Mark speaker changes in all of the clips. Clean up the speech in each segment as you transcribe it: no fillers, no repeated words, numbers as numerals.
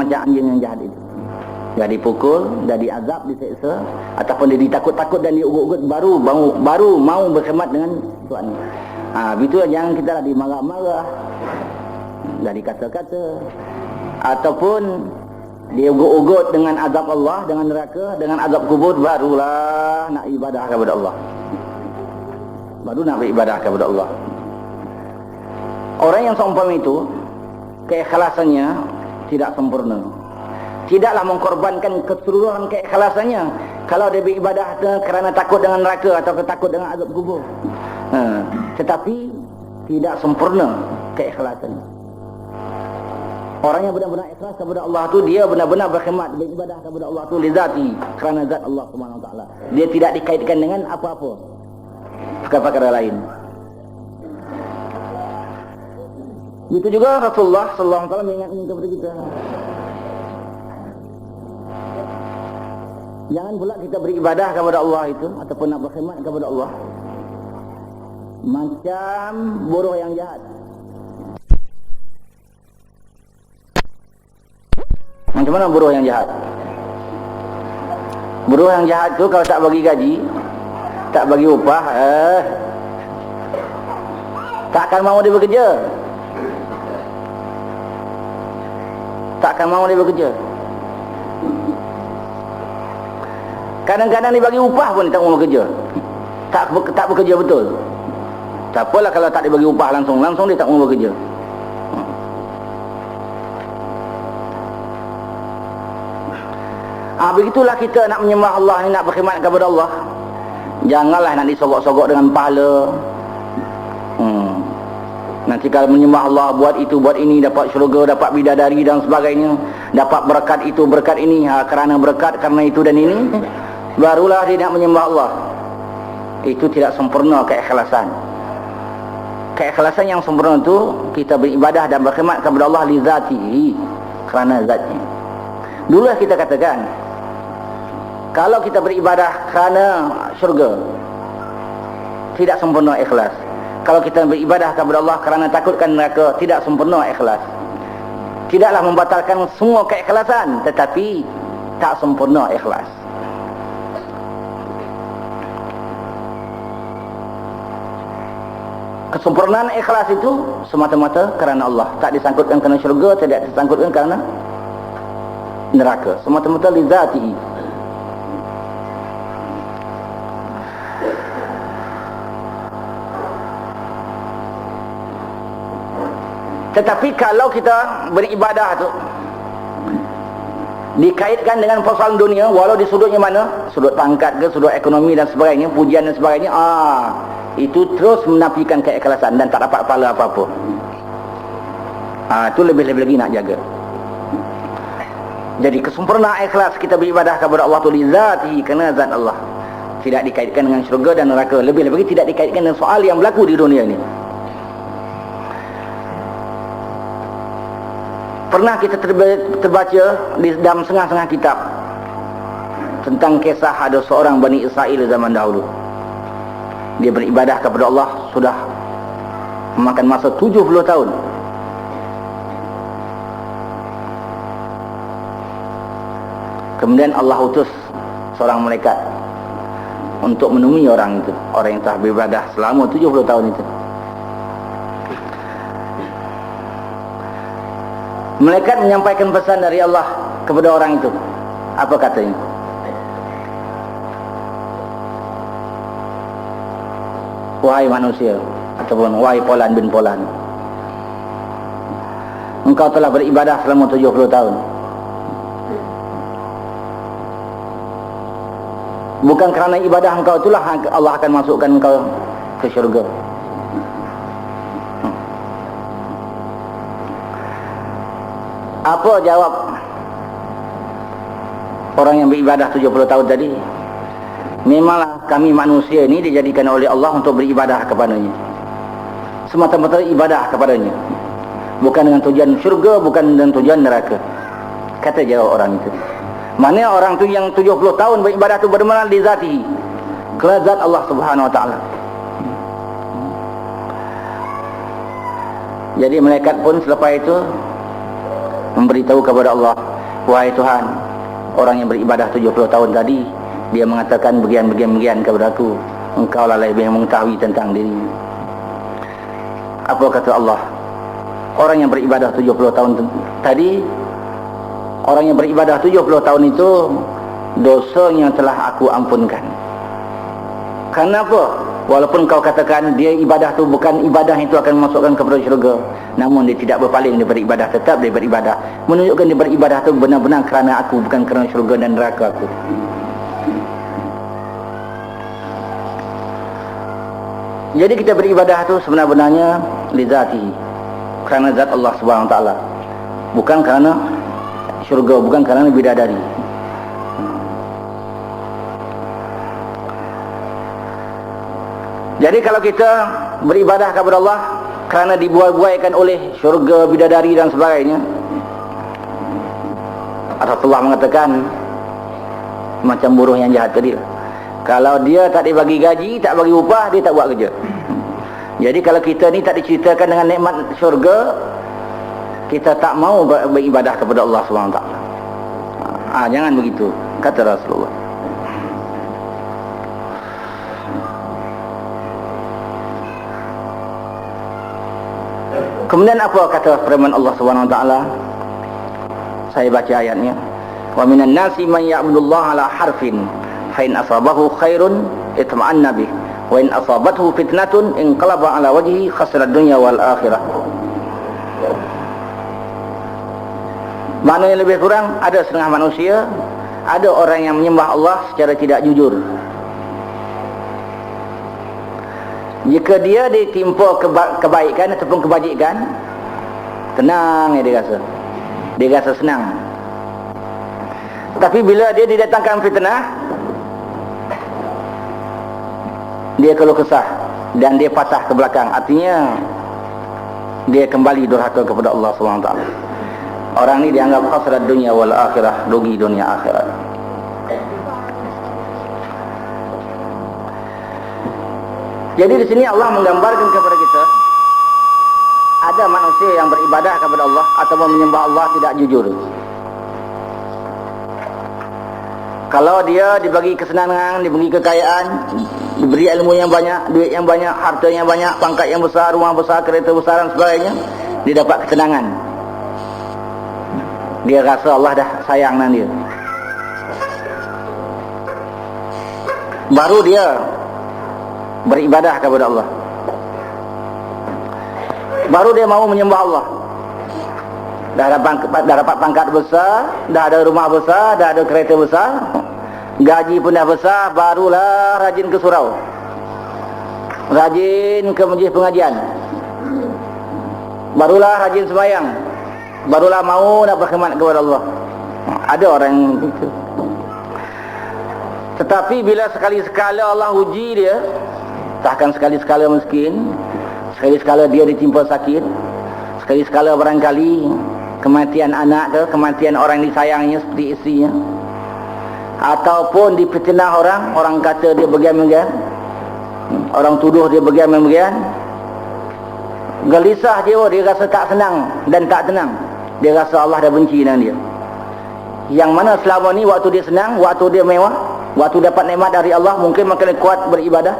Speaker 1: macam anjing yang jahat itu. Dia dipukul, dia diazab, diseksa, ataupun dia ditakut-takut dan diugut-ugut baru mau berkhidmat dengan tuannya. Begitu jangan kita lah dimarah-marah, dah dikata-kata, ataupun dia ugut-ugut dengan azab Allah, dengan neraka, dengan azab kubur, barulah nak ibadah kepada Allah. Baru nak beribadah kepada Allah. Orang yang seumpama itu, keikhlasannya tidak sempurna. Tidaklah mengkorbankan keseluruhan keikhlasannya kalau dia beribadah kerana takut dengan neraka atau takut dengan azab kubur. Tetapi tidak sempurna keikhlasannya. Orang yang benar-benar ikhlas kepada Allah tu, dia benar-benar berkhidmat, beribadah kepada Allah tu lizati, kerana zat Allah Subhanahu Wa Taala. Dia tidak dikaitkan dengan apa-apa perkara-perkara lain. Itu juga Rasulullah sallallahu alaihi wasallam mengingatkan kepada kita. Jangan pula kita beribadah kepada Allah itu ataupun nak berkhidmat kepada Allah macam buruh yang jahat. Macam mana buruh yang jahat? Buruh yang jahat tu kalau tak bagi gaji, tak bagi upah, tak akan mahu dia bekerja. Tak akan mahu dia bekerja. Kadang-kadang dia bagi upah pun dia tak mahu bekerja. Tak bekerja betul. Tak apalah kalau tak dibagi upah langsung dia tak mahu bekerja. Begitulah kita nak menyembah Allah ni, nak berkhidmat kepada Allah. Janganlah nak disogok-sogok dengan pahala. Nanti kalau menyembah Allah, buat itu, buat ini, dapat syurga, dapat bidadari dan sebagainya, dapat berkat itu, berkat ini, kerana berkat, kerana itu dan ini, barulah dia nak menyembah Allah. Itu tidak sempurna keikhlasan. Keikhlasan yang sempurna itu kita beribadah dan berkhidmat kepada Allah li zatihi, kerana zatnya. Dulu kita katakan, kalau kita beribadah kerana syurga, tidak sempurna ikhlas. Kalau kita beribadah kepada Allah kerana takutkan neraka, tidak sempurna ikhlas. Tidaklah membatalkan semua keikhlasan, tetapi tak sempurna ikhlas. Kesempurnaan ikhlas itu semata-mata kerana Allah, tak disangkutkan kerana syurga, tidak disangkutkan kerana neraka, semata-mata li zatihi. Tetapi kalau kita beribadah tu dikaitkan dengan persoalan dunia, walau di sudutnya mana, sudut pangkat ke, sudut ekonomi dan sebagainya, pujian dan sebagainya, itu terus menafikan keikhlasan dan tak dapat pahala apa-apa. Itu lebih-lebih lagi nak jaga. Jadi kesempurnaan ikhlas kita beribadah kepada Allah tu li zatihi, kerana zat Allah, tidak dikaitkan dengan syurga dan neraka, lebih-lebih lagi tidak dikaitkan dengan soal yang berlaku di dunia ini. Pernah kita terbaca di dalam setengah-setengah kitab tentang kisah ada seorang Bani Israel zaman dahulu. Dia beribadah kepada Allah sudah memakan masa 70 tahun. Kemudian Allah utus seorang malaikat untuk menemui orang itu, orang yang telah beribadah selama 70 tahun itu. Malaikat menyampaikan pesan dari Allah kepada orang itu. Apa katanya? Wahai manusia, ataupun wahai Polan bin Polan, engkau telah beribadah selama 70 tahun. Bukan kerana ibadah engkau itulah Allah akan masukkan engkau ke syurga. Apa jawab orang yang beribadah 70 tahun tadi? Memanglah kami manusia ini dijadikan oleh Allah untuk beribadah kepadanya, semata-mata ibadah kepadanya, bukan dengan tujuan syurga, bukan dengan tujuan neraka. Kata jawab orang itu, mana orang tu yang 70 tahun beribadah tu benar-benar di zatihi, kerana zat Allah Subhanahu Wa Taala. Jadi malaikat pun selepas itu memberitahu kepada Allah, wahai Tuhan, orang yang beribadah 70 tahun tadi, dia mengatakan bagian-bagian kepada aku, engkau lah lebih mengetahui tentang diri. Apa kata Allah? Orang yang beribadah 70 tahun tadi, orang yang beribadah 70 tahun itu, dosanya telah aku ampunkan. Kenapa? Walaupun kau katakan dia ibadah tu bukan ibadah itu akan memasukkan kepada syurga, namun dia tidak berpaling daripada ibadah, tetap dia beribadah, menunjukkan dia beribadah tu benar-benar kerana aku, bukan kerana syurga dan neraka aku. Jadi kita beribadah tu sebenarnya lizatihi, kerana zat Allah Subhanahu Wa Taala, bukan kerana syurga, bukan kerana bidadari. Jadi kalau kita beribadah kepada Allah kerana dibuai-buaikan oleh syurga, bidadari dan sebagainya, Rasulullah mengatakan macam buruh yang jahat tadi, kalau dia tak dibagi gaji, tak bagi upah, dia tak buat kerja. Jadi kalau kita ni tak diceritakan dengan nikmat syurga, kita tak mau beribadah kepada Allah SWT. Jangan begitu, kata Rasulullah. Kemudian apa kata firman Allah SWT? Saya baca ayatnya. Wa minan nasi man ya'budullaha ala harfin, fa in asabahu khairun itma'anna bih, wa in asabathu fitnatun inqalaba ala wajhihi khasira dunya wal akhirah. Maknanya lebih kurang, ada setengah manusia, ada orang yang menyembah Allah secara tidak jujur. Jika dia ditimpa kebaikan ataupun kebajikan, tenang ya dia rasa. Dia rasa senang. Tapi bila dia didatangkan fitnah, dia keluh kesah dan dia patah ke belakang. Artinya dia kembali durhaka kepada Allah SWT. Orang ni dianggap khasrat dunia wal akhirah, rugi dunia akhirat. Jadi di sini Allah menggambarkan kepada kita, ada manusia yang beribadah kepada Allah atau menyembah Allah tidak jujur. Kalau dia dibagi kesenangan, dibagi kekayaan, diberi ilmu yang banyak, duit yang banyak, harta yang banyak, pangkat yang besar, rumah besar, kereta besar dan sebagainya, dia dapat ketenangan. Dia rasa Allah dah sayang dengan dia. Baru dia beribadah kepada Allah, baru dia mau menyembah Allah. Dah dapat pangkat besar, dah ada rumah besar, dah ada kereta besar, gaji pun dah besar, barulah rajin ke surau, rajin ke majlis pengajian, barulah rajin sembahyang, barulah mau nak berkhidmat kepada Allah. Ada orang itu. Tetapi bila sekali-sekala Allah uji dia, takkan sekali-sekala miskin, sekali-sekala dia ditimpa sakit, sekali-sekala barangkali kematian anak ke, kematian orang disayangnya seperti isterinya, ataupun difitnah orang kata dia bagian-bagian, orang tuduh dia bagian-bagian, gelisah jiwa, dia rasa tak senang dan tak tenang. Dia rasa Allah dah benci dengan dia. Yang mana selama ni waktu dia senang, waktu dia mewah, waktu dapat nikmat dari Allah, mungkin makin kuat beribadah,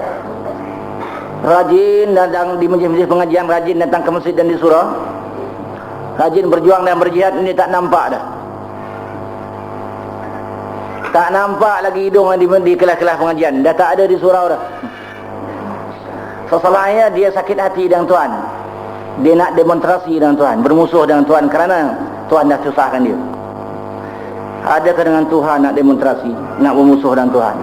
Speaker 1: rajin datang di majlis-majlis pengajian, rajin datang ke masjid dan di surau, rajin berjuang dan berjihad, ini tak nampak dah. Tak nampak lagi hidung di kelas-kelas pengajian, dah tak ada di surau dah. Sesalahnya dia sakit hati dengan Tuhan. Dia nak demonstrasi dengan Tuhan, bermusuh dengan Tuhan kerana Tuhan dah susahkan dia. Adakah dengan Tuhan nak demonstrasi, nak bermusuh dengan Tuhan?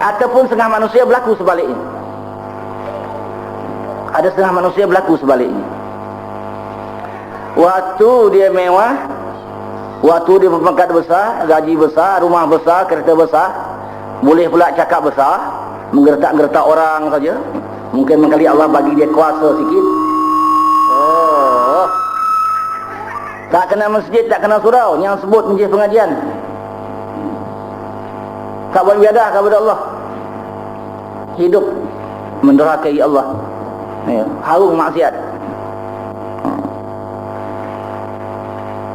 Speaker 1: Ataupun setengah manusia berlaku sebaliknya. Ada setengah manusia berlaku sebaliknya. Waktu dia mewah, waktu dia berpangkat besar, gaji besar, rumah besar, kereta besar, boleh pula cakap besar, menggertak-gertak orang saja. Mungkin kali Allah bagi dia kuasa sikit. Tak kena masjid, tak kena surau, yang sebut majlis pengajian, tak buat ibadah kepada Allah, hidup mendurhakai Allah, harung maksiat.